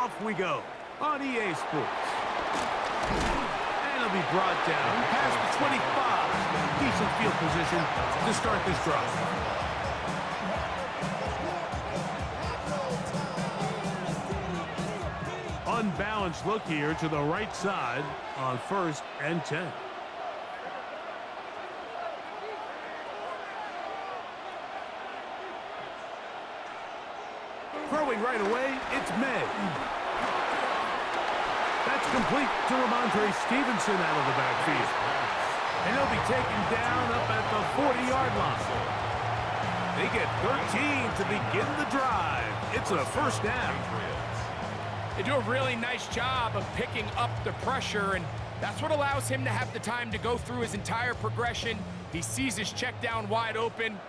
off we go on EA Sports. And it'll be brought down past the 25. Decent field position to start this drive. Unbalanced look here to the right side on 1st and 10. Throwing right away, it's May. That's complete to Ramondre Stevenson out of the backfield. And he'll be taken down up at the 40-yard line. They get 13 to begin the drive. It's a first down. They do a really nice job of picking up the pressure, and that's what allows him to have the time to go through his entire progression. He sees his check down wide open,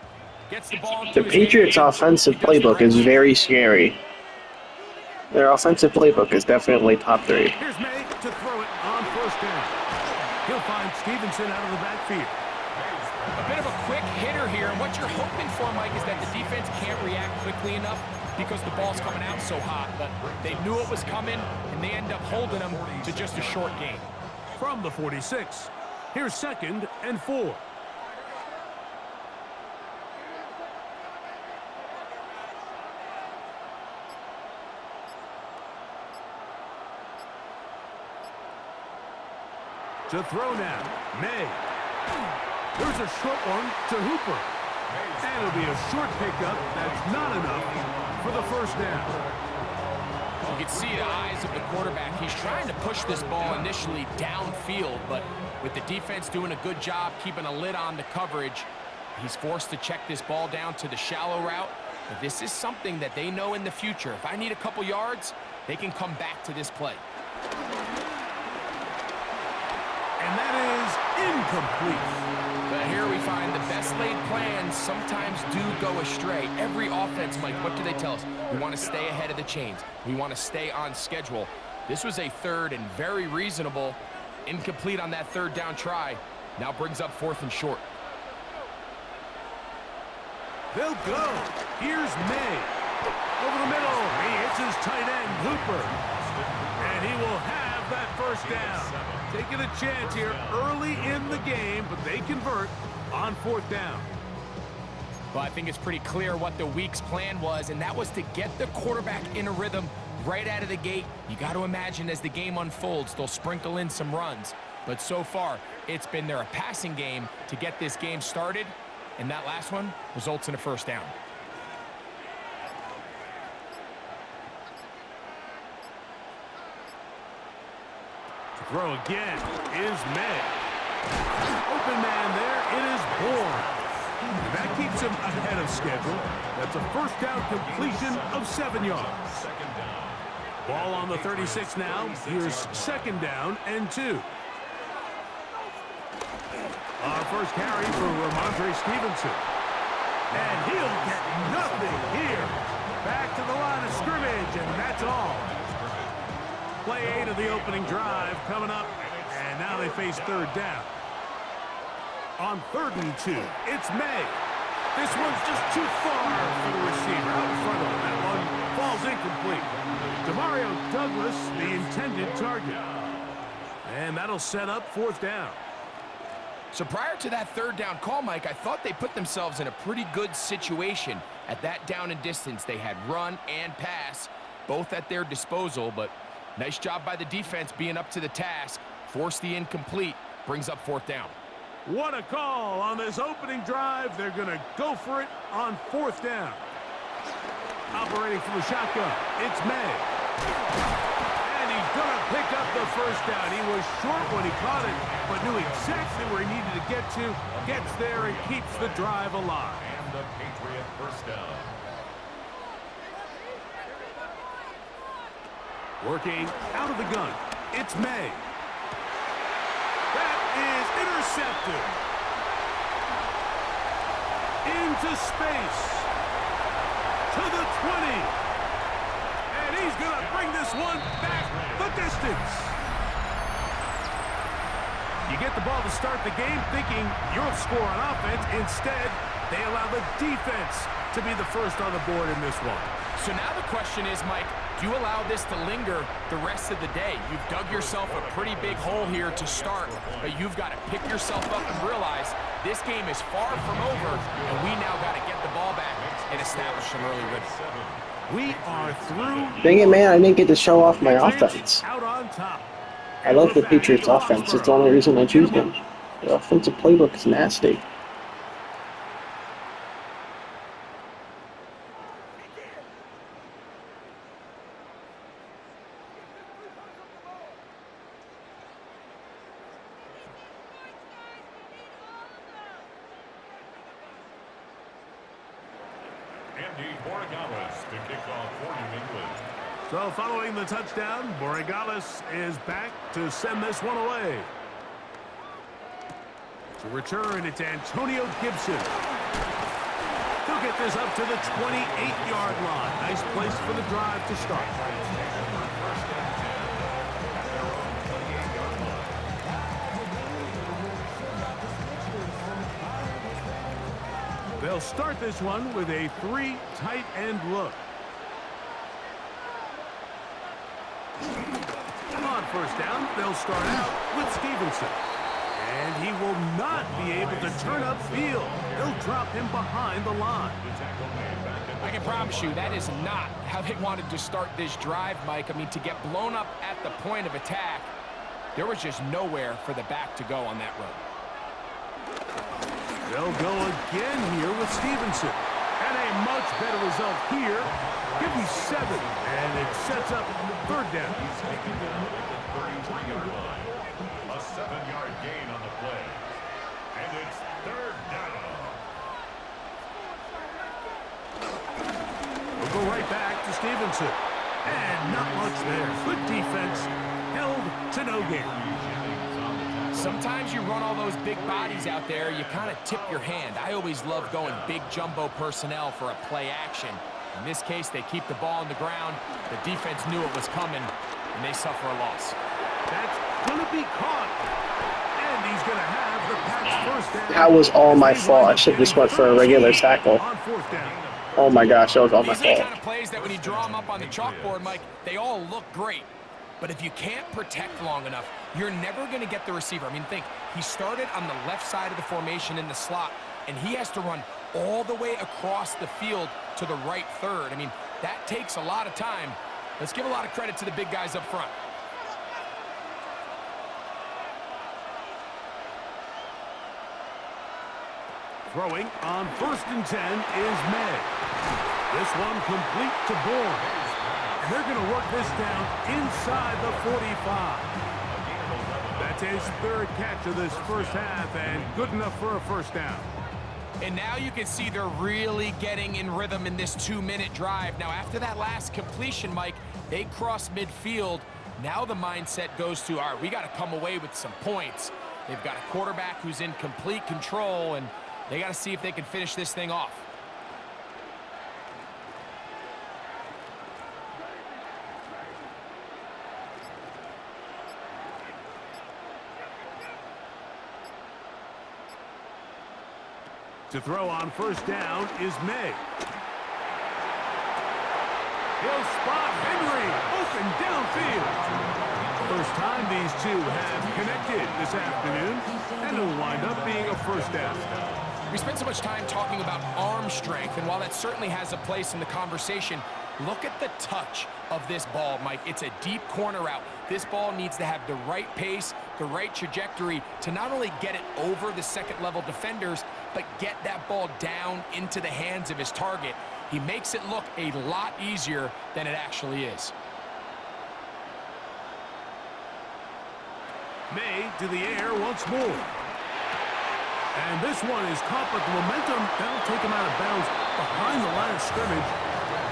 gets the ball into The Patriots' offensive playbook is very scary. Their offensive playbook is definitely top 3. Here's May to throw it on first down. He'll find Stevenson out of the backfield. A bit of a quick hitter here, and what you're hoping for, Mike, is that the defense can't react quickly enough because the ball's coming out so hot, but they knew it was coming, and they end up holding them to just a short gain. From the 46, here's 2nd and 4. To throw now, May. There's a short one to Hooper. And it'll be a short pickup. That's not enough for the first down. You can see the eyes of the quarterback. He's trying to push this ball initially downfield, but with the defense doing a good job keeping a lid on the coverage, he's forced to check this ball down to the shallow route. But this is something that they know in the future. If I need a couple yards, they can come back to this play. And that is incomplete. But here we find the best laid plans sometimes do go astray. Every offense, Mike, what do they tell us? We want to stay ahead of the chains. We want to stay on schedule. This was a 3rd and very reasonable. Incomplete on that 3rd down try. Now brings up 4th and short. They'll go. Here's May. Over the middle. He hits his tight end, Hooper. And he will have that first down. Taking a chance here early in the game, but they convert on 4th down. Well, I think it's pretty clear what the week's plan was, and that was to get the quarterback in a rhythm right out of the gate. You got to imagine as the game unfolds, they'll sprinkle in some runs. But so far, it's been their passing game to get this game started, and that last one results in a first down. Throw again is May. Open man there, it is Bourne. That keeps him ahead of schedule. That's a first down completion of 7 yards. Ball on the 36 now. Here's 2nd down and 2. Our first carry for Ramondre Stevenson. And he'll get nothing here. Back to the line of scrimmage, and that's all. Play 8 of the opening drive coming up, and now they face 3rd down. On 3rd and 2, it's May. This one's just too far for the receiver out in front of him. That one falls incomplete. Demario Douglas, the intended target. And that'll set up 4th down. So prior to that 3rd down call, Mike, I thought they put themselves in a pretty good situation. At that down and distance, they had run and pass, both at their disposal, but nice job by the defense being up to the task. Force the incomplete, brings up 4th down. What a call on this opening drive. They're going to go for it on 4th down. Operating from the shotgun, it's May. And he's going to pick up the first down. He was short when he caught it, but knew exactly where he needed to get to. Gets there and keeps the drive alive. And the Patriot first down. Working out of the gun, it's May. That is intercepted. Into space. To the 20. And he's going to bring this one back the distance. You get the ball to start the game thinking you'll score on offense. Instead, they allow the defense to be the first on the board in this one. So now the question is, Mike, if you allow this to linger the rest of the day, you've dug yourself a pretty big hole here to start, but you've got to pick yourself up and realize this game is far from over, and we now got to get the ball back and establish some early rhythm. We are through. Dang it, man, I didn't get to show off my offense. Out on top. I love the Patriots offense. It's the only reason I choose them. The offensive playbook is nasty. Andy Borregales to kick off for New England. So following the touchdown, Borregales is back to send this one away. To return, it's Antonio Gibson. He'll get this up to the 28-yard line. Nice place for the drive to start. They'll start this one with a 3 tight end look. On first down, they'll start out with Stevenson. And he will not be able to turn upfield. They'll drop him behind the line. I can promise you that is not how they wanted to start this drive, Mike. I mean, to get blown up at the point of attack, there was just nowhere for the back to go on that run. They'll go again here with Stevenson. And a much better result here. Give me 7. And it sets up third down. He's taking down at the 33-yard line. A 7-yard gain on the play. And it's third down. We'll go right back to Stevenson. And not much there. Good defense. Held to no gain. Sometimes you run all those big bodies out there, you kind of tip your hand. I always love going big jumbo personnel for a play action. In this case, they keep the ball on the ground. The defense knew it was coming, and they suffer a loss. That's going to be caught. And he's going to have the Pats first down. That was all my fault. I should have just went for a regular tackle. On fourth down. Oh my gosh, that was all my These are the fault. kind of plays that when you draw them up on the chalkboard, Mike, they all look great. But if you can't protect long enough, you're never going to get the receiver. I mean, think, he started on the left side of the formation in the slot, and he has to run all the way across the field to the right third. I mean, that takes a lot of time. Let's give a lot of credit to the big guys up front. Throwing on 1st and 10 is May. This one complete to Bourne. And they're going to work this down inside the 45. That's his 3rd catch of this first half, and good enough for a first down. And now you can see they're really getting in rhythm in this 2-minute drive. Now, after that last completion, Mike, they cross midfield. Now the mindset goes to, all right, we got to come away with some points. They've got a quarterback who's in complete control, and they got to see if they can finish this thing off. To throw on first down is May. He'll spot Henry open downfield. First time these two have connected this afternoon, and it'll wind up being a first down. We spent so much time talking about arm strength, and while that certainly has a place in the conversation, look at the touch of this ball, Mike. It's a deep corner route. This ball needs to have the right pace, the right trajectory to not only get it over the second-level defenders, but get that ball down into the hands of his target. He makes it look a lot easier than it actually is. May to the air once more. And this one is caught, but the momentum, that'll take him out of bounds behind the line of scrimmage.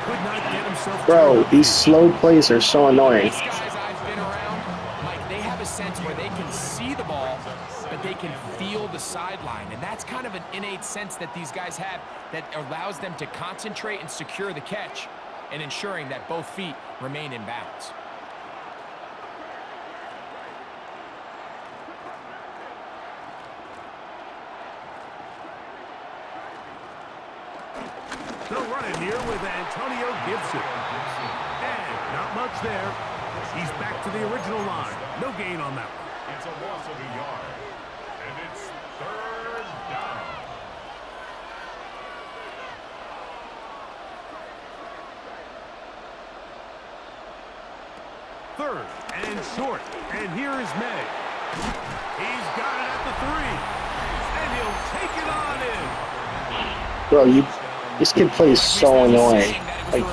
Could not get himself. Bro, these slow plays are so annoying. These guys I've been around, Mike, they have a sense where they can see the ball, but they can feel the sideline. And that's kind of an innate sense that these guys have that allows them to concentrate and secure the catch and ensuring that both feet remain in bounds. They'll run it here with Antonio Gibson. And Not much there. He's back to the original line. No gain on that one. It's a loss of a yard. And it's third down. Third and short. And here is May. He's got it at the 3. And he'll take it on in. Bro, this kid plays so annoying. Like,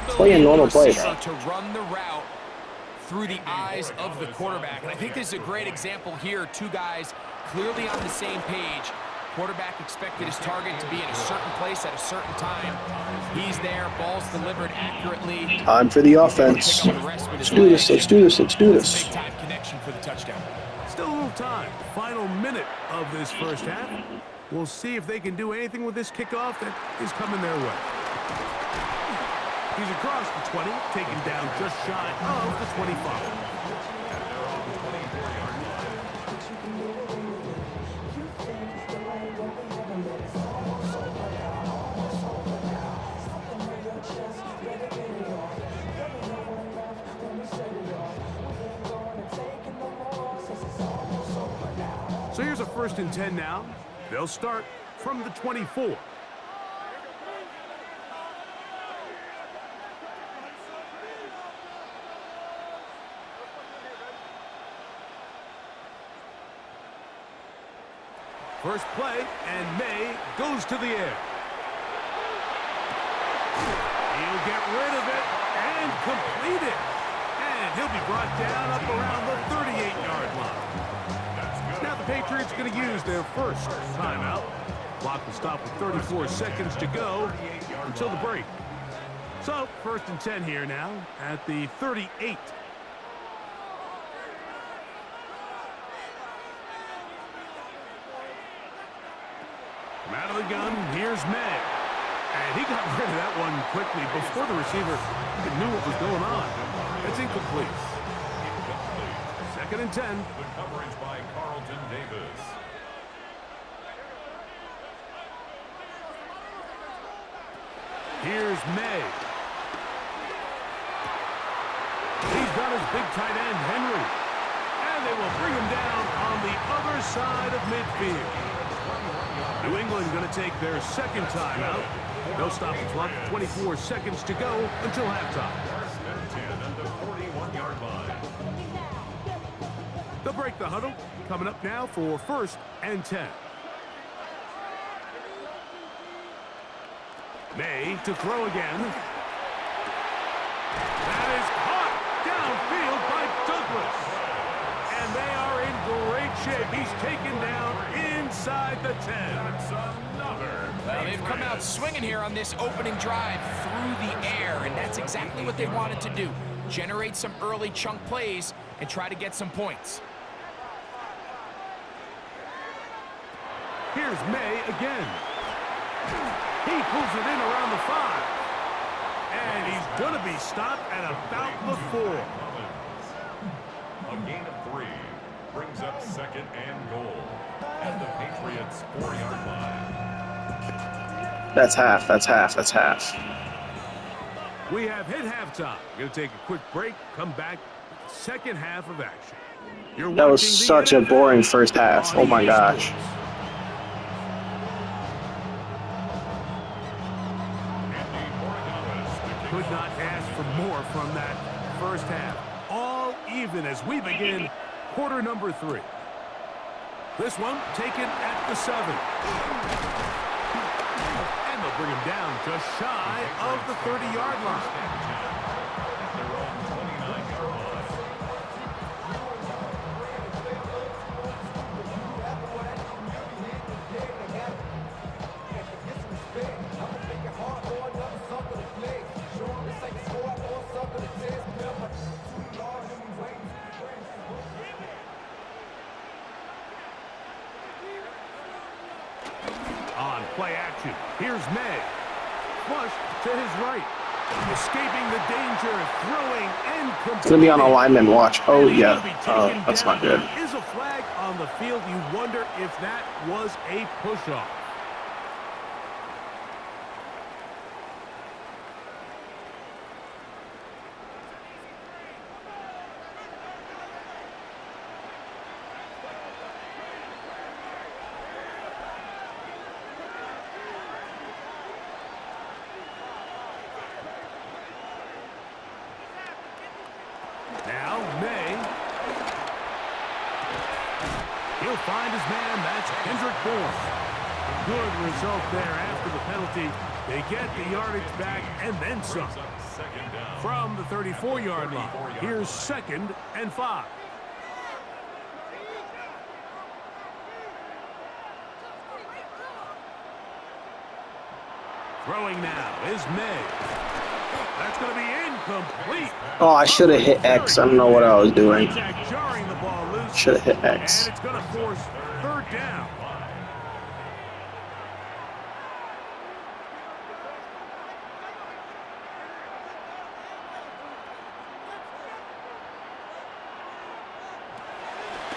play a normal play, bro. To run the route through the eyes of the quarterback. And I think this is a great example here. Two guys clearly on the same page. Quarterback expected his target to be in a certain place at a certain time. He's there, ball's delivered accurately. Time for the offense. Let's do this, let's do this, let's do this. Big time connection for the touchdown. Still a little time. Final minute of this first half. We'll see if they can do anything with this kickoff that is coming their way. He's across the 20, taken down just shy of the 25. So here's a 1st and 10 now. They'll start from the 24. First play, and May goes to the air. He'll get rid of it and complete it. And he'll be brought down up around the 38-yard line. Now the Patriots going to use their first timeout. Clock will stop with 34 seconds to go until the break. So, 1st and 10 here now at the 38. From out of the gun, here's May. And he got rid of that one quickly before the receiver even knew what was going on. It's incomplete. 2nd and 10. The coverage by Carlton Davis. Here's May. He's got his big tight end, Henry. And they will bring him down on the other side of midfield. New England going to take their 2nd timeout. They'll stop the clock. 24 seconds to go until halftime. 1st and 10 at the 41-yard line. They'll break the huddle. Coming up now for 1st and 10. May to throw again. That is caught downfield by Douglas. And they are in great shape. He's taken down inside the 10. That's another. Well, they've come out swinging here on this opening drive through the air, and that's exactly what they wanted to do. Generate some early chunk plays and try to get some points. Here's May again. He pulls it in around the 5. And he's going to be stopped at about the 4. A gain of 3 brings up 2nd and goal at the Patriots' 4-yard line. That's half, that's half, that's half. We have hit halftime. We're going to take a quick break, come back with the second half of action. That was such a boring first half. Oh my gosh. Could not ask for more from that first half. All even as we begin quarter number 3. This one taken at the 7. And they'll bring him down just shy of the 30-yard line. On play action, here's May. Flush to his right. Escaping the danger, throwing and completing. It's going to be on a lineman watch. Oh, yeah. That's not good. Is a flag on the field. You wonder if that was a push-off. Now, May. He'll find his man. That's Kendrick Bourne. Good result there after the penalty. They get the yardage back and then some. From the 34-yard line, here's 2nd and 5. Throwing now is May. That's going to be incomplete. Oh, I should have hit X. I don't know what I was doing. Contact jarring the ball loose. Should have hit X. And it's going to force 3rd down.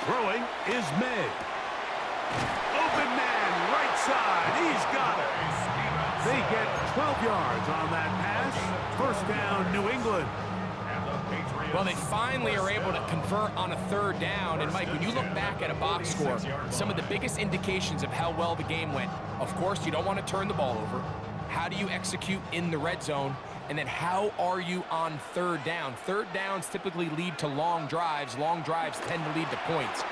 Throwing is May. Open man, right side. He's got it. They get 12 yards on that pass. 1st down, New England. Well, they finally are able to convert on a 3rd down. And, Mike, when you look back at a box score, some of the biggest indications of how well the game went, of course, you don't want to turn the ball over. How do you execute in the red zone? And then how are you on 3rd down? 3rd downs typically lead to long drives. Long drives tend to lead to points.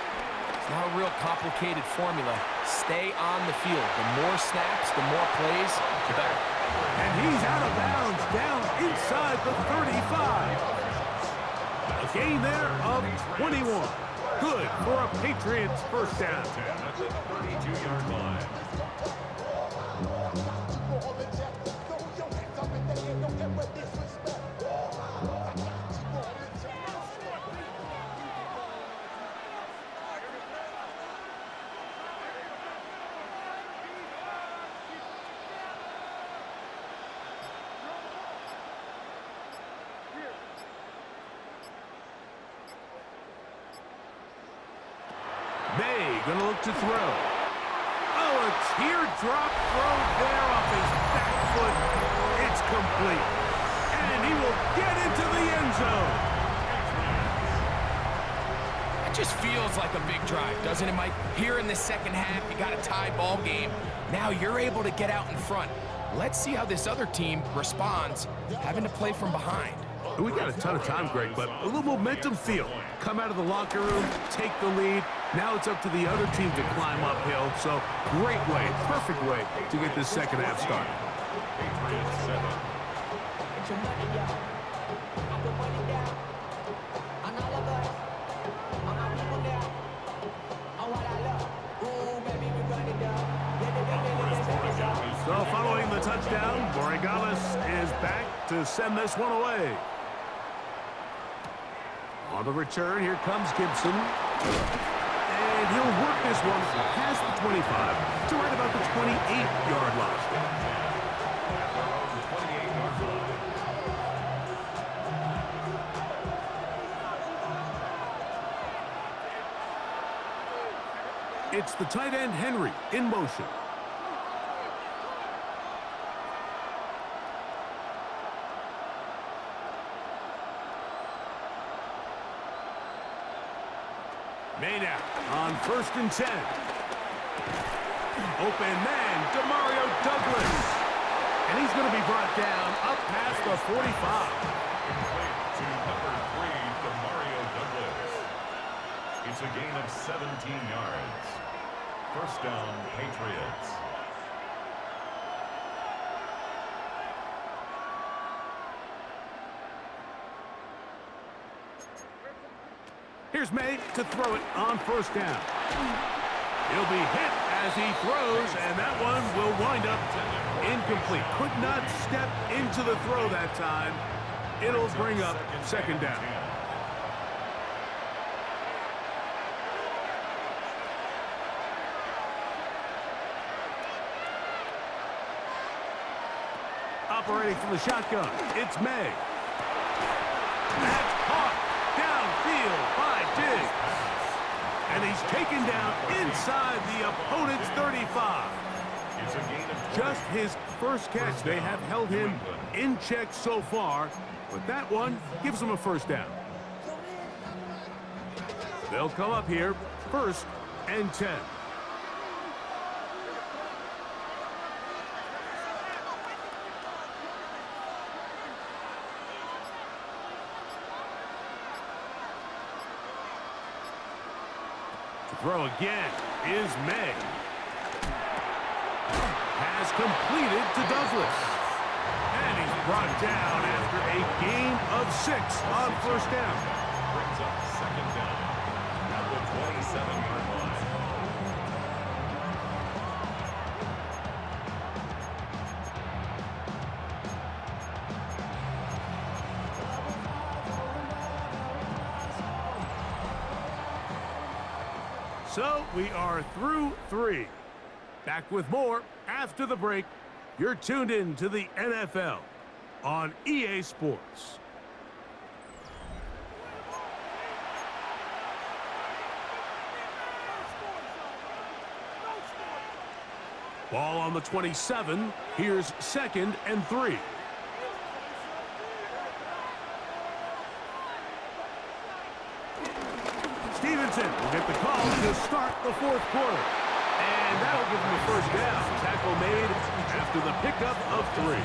It's not a real complicated formula. Stay on the field. The more snaps, the more plays, the better. And he's out of bounds, down inside the 35. A gain there of 21. Good for a Patriots 1st down. At the 32-yard line. May gonna look to throw. Oh, a teardrop throw there off his back foot. It's complete. And he will get into the end zone. It just feels like a big drive, doesn't it, Mike? Here in the 2nd half, you got a tie ball game. Now you're able to get out in front. Let's see how this other team responds, having to play from behind. We got a ton of time, Greg, but a little momentum feel. Come out of the locker room, take the lead. Now it's up to the other team to climb uphill. So great way, perfect way to get this 2nd half started. Patriots 7. So following the touchdown, Borregales is back to send this one away. On the return, here comes Gibson. And he'll work this one past the 25 to right about the 28-yard line. It's the tight end, Henry, in motion. Made out on 1st and 10. Open man, Demario Douglas. And he's going to be brought down up past the 45. Complete to number 3, Demario Douglas. It's a gain of 17 yards. 1st down, Patriots. Here's May to throw it on 1st down. He'll be hit as he throws, and that one will wind up incomplete. Could not step into the throw that time. It'll bring up 2nd down. Operating from the shotgun, it's May. That's caught downfield by Diggs. And he's taken down inside the opponent's 35. It's a gain of Just his 1st catch. They have held him in check so far, but that one gives him a 1st down. They'll come up here 1st and 10. To throw again is May. Has completed to Douglas. And he's brought down after a gain of 6 on first down. Brings up second down at the 27-yard line. So we are through 3. Back with more after the break. You're tuned in to the NFL on EA Sports. Ball on the 27. Here's 2nd and 3. Stevenson will get the call to start the 4th quarter. And that'll give him the first down. Tackle made after the pickup of 3.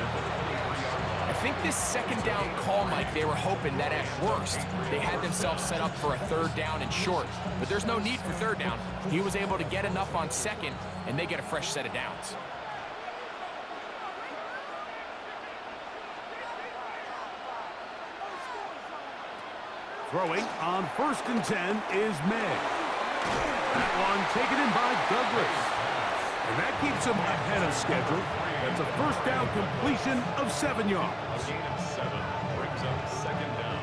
I think this 2nd down call, Mike, they were hoping that at worst they had themselves set up for a 3rd down and short. But there's no need for 3rd down. He was able to get enough on 2nd, and they get a fresh set of downs. Throwing on 1st and 10 is May. That one taken in by Douglas. And that keeps him ahead of schedule. That's a first down completion of 7 yards. A gain of 7 brings up second down.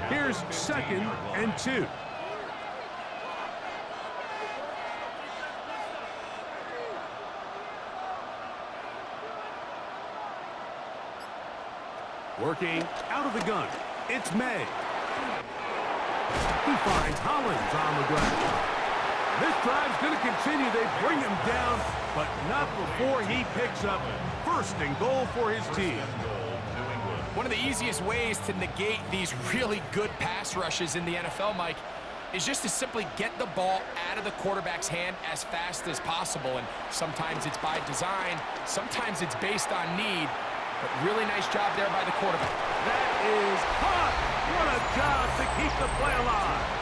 Here's 2nd and 2. Working out of the gun, it's May. He finds Hollins on the ground. This drive's going to continue. They bring him down, but not before he picks up 1st and goal for his team. One of the easiest ways to negate these really good pass rushes in the NFL, Mike, is just to simply get the ball out of the quarterback's hand as fast as possible. And sometimes it's by design, sometimes it's based on need, but really nice job there by the quarterback. That is hot. What a job to keep the play alive.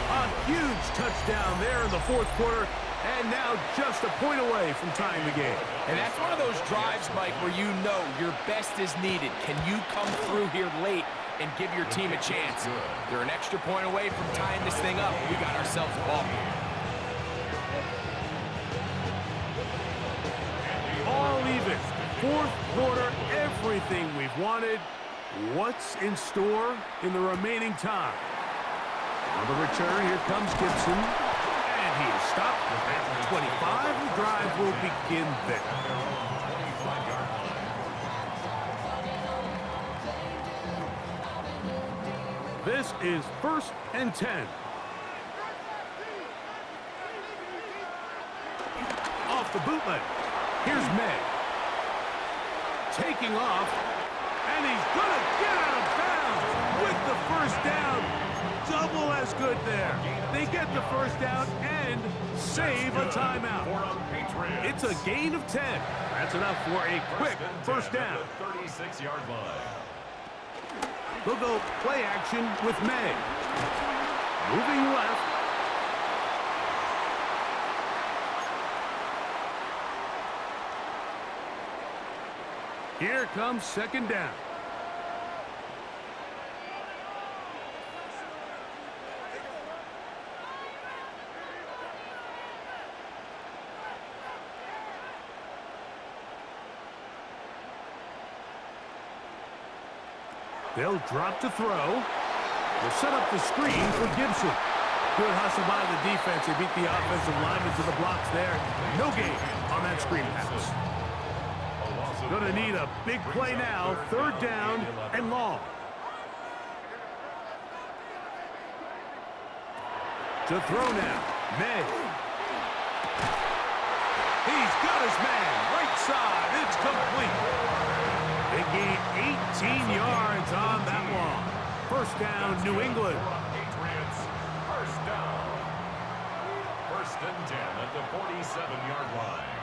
A huge touchdown there in the 4th quarter, and now just a point away from tying the game. And that's one of those drives, Mike, where you know your best is needed. Can you come through here late and give your team a chance? They're an extra point away from tying this thing up. We got ourselves a ball game. All even. 4th quarter, everything we've wanted. What's in store in the remaining time? On the return, here comes Gibson. And he is stopped at the 25. The drive will begin there. This is 1st and 10. Off the bootleg. Here's May. Taking off. And he's going to get out of bounds with the first down. Double as good there. They get the first down and save a timeout. It's a gain of 10. That's enough for a quick first down. 36-yard line. They'll go play action with May. Moving left. Here comes 2nd down. They'll drop to throw. They'll set up the screen for Gibson. Good hustle by the defense. They beat the offensive lineman to the blocks there. No gain on that screen pass. Going to need a big play now. 3rd down and long. To throw now. May. He's got his man. Right side. It's complete. They gain 18 yards on that one. First down, New England. Patriots, first down. 1st and 10 at the 47-yard line.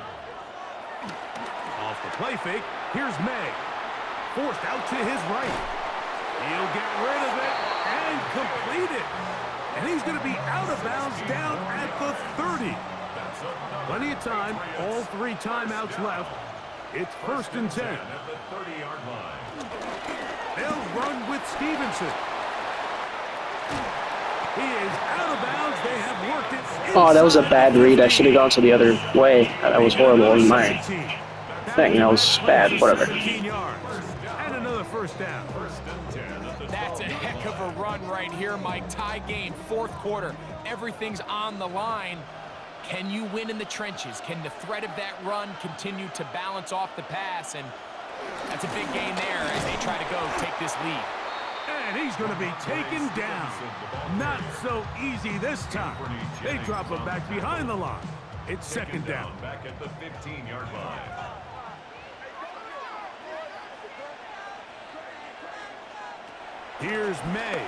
Off the play fake, here's May. Forced out to his right. He'll get rid of it and complete it. And he's going to be out of bounds down at the 30. Plenty of time, all 3 timeouts left. It's 1st and 10. At the 30-yard line. They'll run with Stevenson. He is out of bounds. They have worked it. Oh, that was a bad read. I should have gone to the other way. That was horrible in my thing. That was bad. Whatever. 17 yards. And another 1st down. That's a heck of a run right here, Mike. Tie game, 4th quarter. Everything's on the line. Can you win in the trenches? Can the threat of that run continue to balance off the pass? And that's a big gain there as they try to go take this lead. And he's going to be taken down. Not so easy this time. They drop him back behind the line. It's 2nd down. Back at the 15-yard line. Here's May.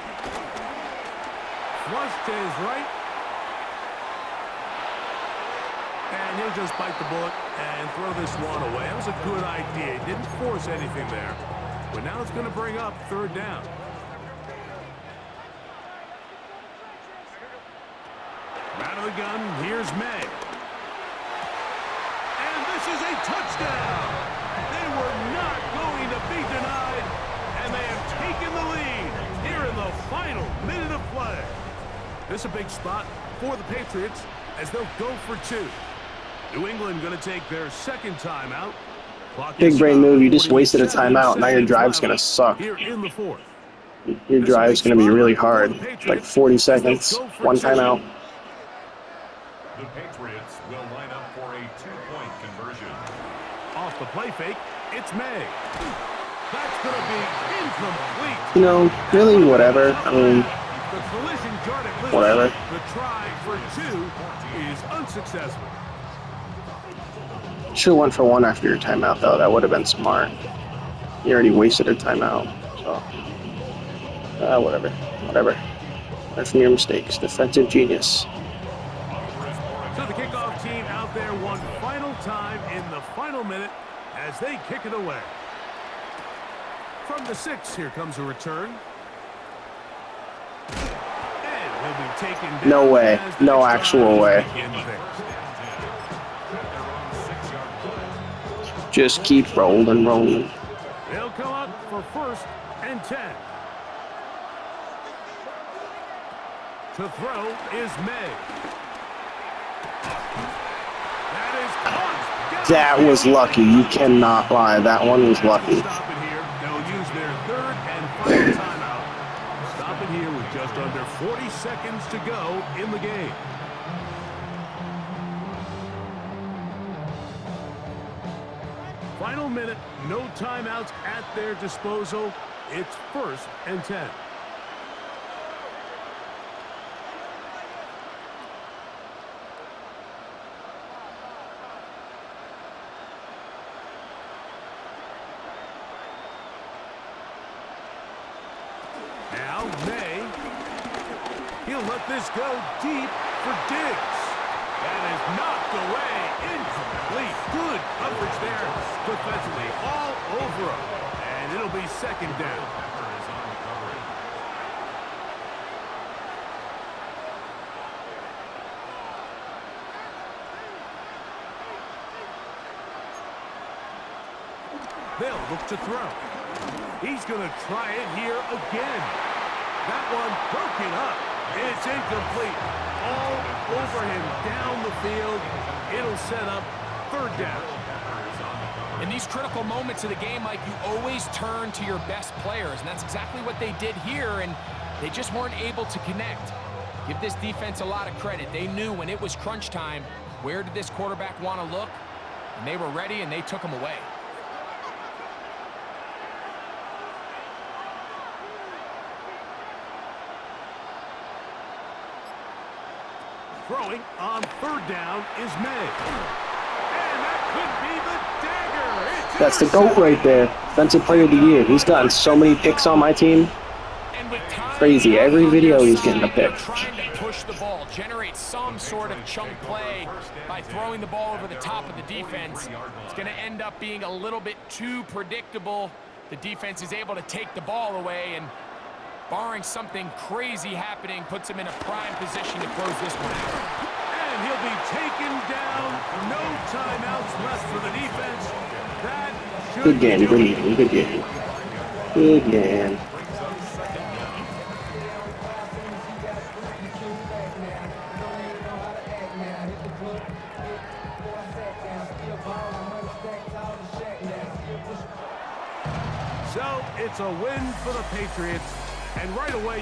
Flush to his right. And he'll just bite the bullet and throw this one away. That was a good idea. He didn't force anything there. But now it's going to bring up 3rd down. Out of the gun, here's May. And this is a touchdown. They were not going to be denied, and they have taken the lead here in the final minute of play. This is a big spot for the Patriots as they'll go for 2. New England going to take their 2nd timeout. Big brain move. You just wasted a timeout. Now your drive's going to suck. Here in the 4th. Your drive's going to be really hard. Like 40 seconds. 1 timeout. The Patriots will line up for a 2-point conversion. Off the play fake, it's May. That's going to be incomplete. You know, really, whatever. I mean, The collision guard at Liverpool. whatever. The try for 2 is unsuccessful. Should have went for 1 after your timeout, though. That would have been smart. You already wasted a timeout. So, whatever. Whatever. Learn from your mistakes. Defensive genius. So the kickoff team out there one final time in the final minute as they kick it away. From the 6, here comes a return. And he'll be taken down. No way. as the No drive actual way. begins there. Just keep rolling, rolling. They'll come up for 1st and 10. To throw is May. That is caught. That was lucky. You cannot lie. That one was lucky. Stop it here. They'll use their 3rd and final timeout. Stop it here with just under 40 seconds to go in the game. Final minute, no timeouts at their disposal. It's 1st and 10. Now May. He'll let this go deep for Diggs. That is knocked away. Incomplete. Good coverage there defensively. All over him. And it'll be 2nd down. They'll look to throw. He's going to try it here again. That one broken up. It's incomplete. All over him down the field. It'll set up 3rd down. In these critical moments of the game, Mike, you always turn to your best players, and that's exactly what they did here, and they just weren't able to connect. Give this defense a lot of credit. They knew when it was crunch time, where did this quarterback want to look? And they were ready, and they took him away. Throwing on 3rd down is May. And that could be the dagger. It's That's the GOAT right there. Defensive player of the year. He's gotten so many picks on my team. And with time Crazy. Every on video their he's getting a side, pick. they're trying to push the ball, generate some sort of chunk play by throwing the ball over the top of the defense. It's going to end up being a little bit too predictable. The defense is able to take the ball away, and barring something crazy happening, puts him in a prime position to close this one out. And he'll be taken down. No timeouts left for the defense. That should Good game, do good it. game, good game. Good game. So it's a win for the Patriots. And right away,